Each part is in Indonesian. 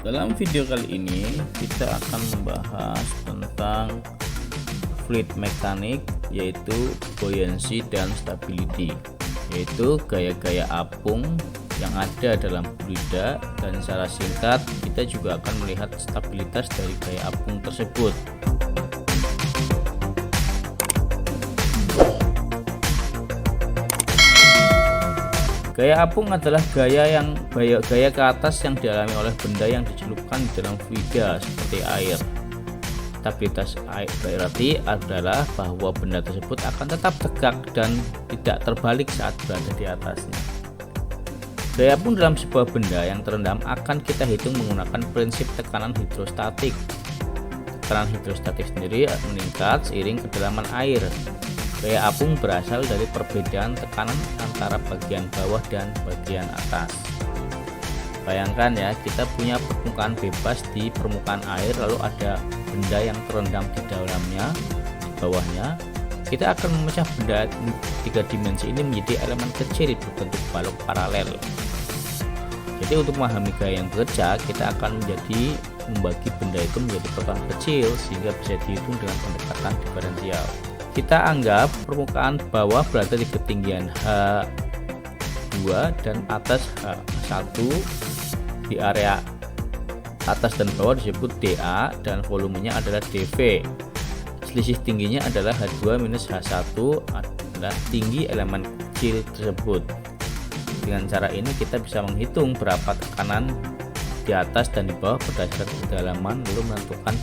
Dalam video kali ini kita akan membahas tentang fluid mechanics, yaitu buoyancy dan stability, yaitu gaya-gaya apung yang ada dalam fluida, dan secara singkat kita juga akan melihat stabilitas dari gaya apung tersebut. Gaya apung adalah gaya ke atas yang dialami oleh benda yang dicelupkan di dalam fluida seperti air. Stabilitas air berarti adalah bahwa benda tersebut akan tetap tegak dan tidak terbalik saat berada di atasnya. Gaya apung dalam sebuah benda yang terendam akan kita hitung menggunakan prinsip tekanan hidrostatik. Tekanan hidrostatik sendiri meningkat seiring kedalaman air. Gaya apung berasal dari perbedaan tekanan antara bagian bawah dan bagian atas. Bayangkan ya, kita punya permukaan bebas di permukaan air, lalu ada benda yang terendam di dalamnya, di bawahnya. Kita akan memecah benda tiga dimensi ini menjadi elemen kecil berbentuk balok paralel. Jadi untuk memahami gaya yang bekerja, kita akan membagi benda itu menjadi potongan kecil sehingga bisa dihitung dengan pendekatan diferensial. Kita anggap permukaan bawah berada di ketinggian H2 dan atas H1. Di area atas dan bawah disebut dA dan volumenya adalah dV. Selisih tingginya adalah H2 minus H1 adalah tinggi elemen kecil tersebut. Dengan cara ini kita bisa menghitung berapa tekanan di atas dan di bawah berdasarkan kedalaman, lalu menentukan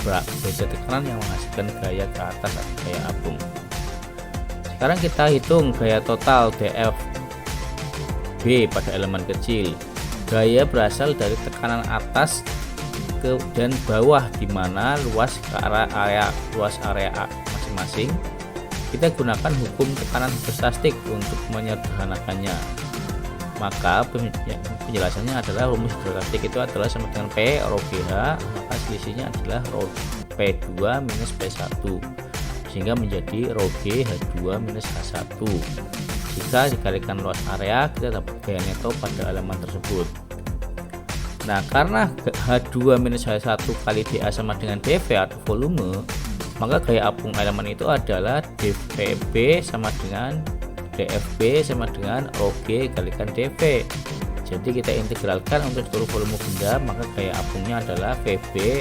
beda tekanan yang menghasilkan gaya ke atas atau gaya apung. Sekarang kita hitung gaya total dFB pada elemen kecil. Gaya berasal dari tekanan atas dan bawah, di mana luas area masing-masing. Kita gunakan hukum tekanan hidrostatik untuk menyederhanakannya. Maka penjelasannya adalah rumus hidrostatik itu adalah sama dengan P rho GH, maka selisihnya adalah rho P2 minus P1, sehingga menjadi rho G H2 minus H1. Jika dikalikan luas area, kita dapat gaya neto pada elemen tersebut. Nah, karena H2 minus H1 kali dA sama dengan dV atau volume, maka gaya apung elemen itu adalah dVB sama dengan dFB sama dengan rho G kalikan dV. Jadi kita integralkan untuk seluruh volume benda, maka gaya apungnya adalah VB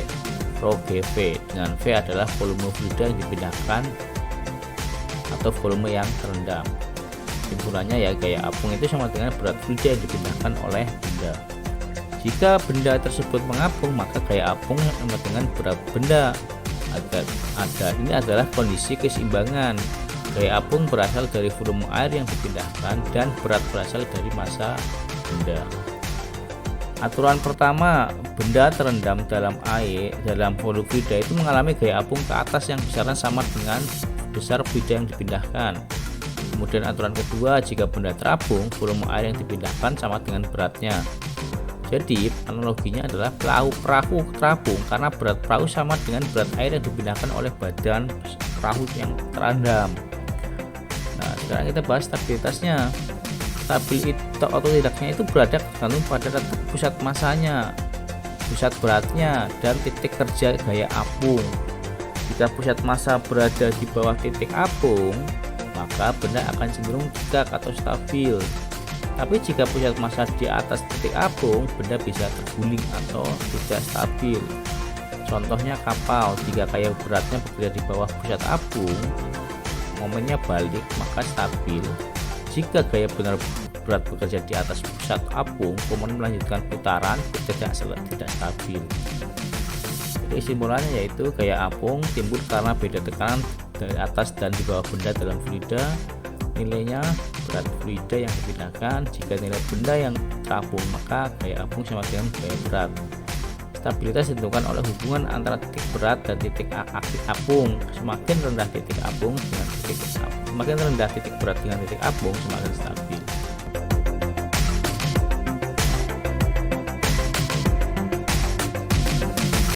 rho GV, dengan V adalah volume fluida yang dipindahkan atau volume yang terendam. Kesimpulannya ya, gaya apung itu sama dengan berat fluida yang dipindahkan oleh benda. Jika benda tersebut mengapung, maka gaya apung sama dengan berat benda. Ini adalah kondisi keseimbangan. Gaya apung berasal dari volume air yang dipindahkan dan berat berasal dari massa benda. Aturan pertama, benda terendam dalam air dalam volume fluida itu mengalami gaya apung ke atas yang besarnya sama dengan besar fluida yang dipindahkan. Kemudian aturan kedua, jika benda terapung, volume air yang dipindahkan sama dengan beratnya. Jadi analoginya adalah perahu terapung karena berat perahu sama dengan berat air yang dipindahkan oleh badan perahu yang terendam. Nah, sekarang kita bahas stabilitasnya. Stabil itu atau tidaknya itu berada tergantung pada letak pusat masanya, pusat beratnya, dan titik kerja gaya apung. Jika pusat massa berada di bawah titik apung, maka benda akan cenderung tegak atau stabil. Tapi jika pusat massa di atas titik apung, benda bisa terguling atau tidak stabil. Contohnya kapal, jika gaya beratnya berada di bawah pusat apung, momennya balik, maka stabil. Jika gaya berat bekerja di atas pusat apung, kemudian melanjutkan putaran, tidak stabil. Jadi kesimpulannya yaitu gaya apung timbul karena beda tekanan dari atas dan di bawah benda dalam fluida. Nilainya berat fluida yang dipindahkan. Jika nilai benda yang terapung, maka gaya apung sama dengan gaya berat. Stabilitas ditentukan oleh hubungan antara titik berat dan titik aktif apung. Semakin rendah titik berat dengan titik apung, semakin stabil.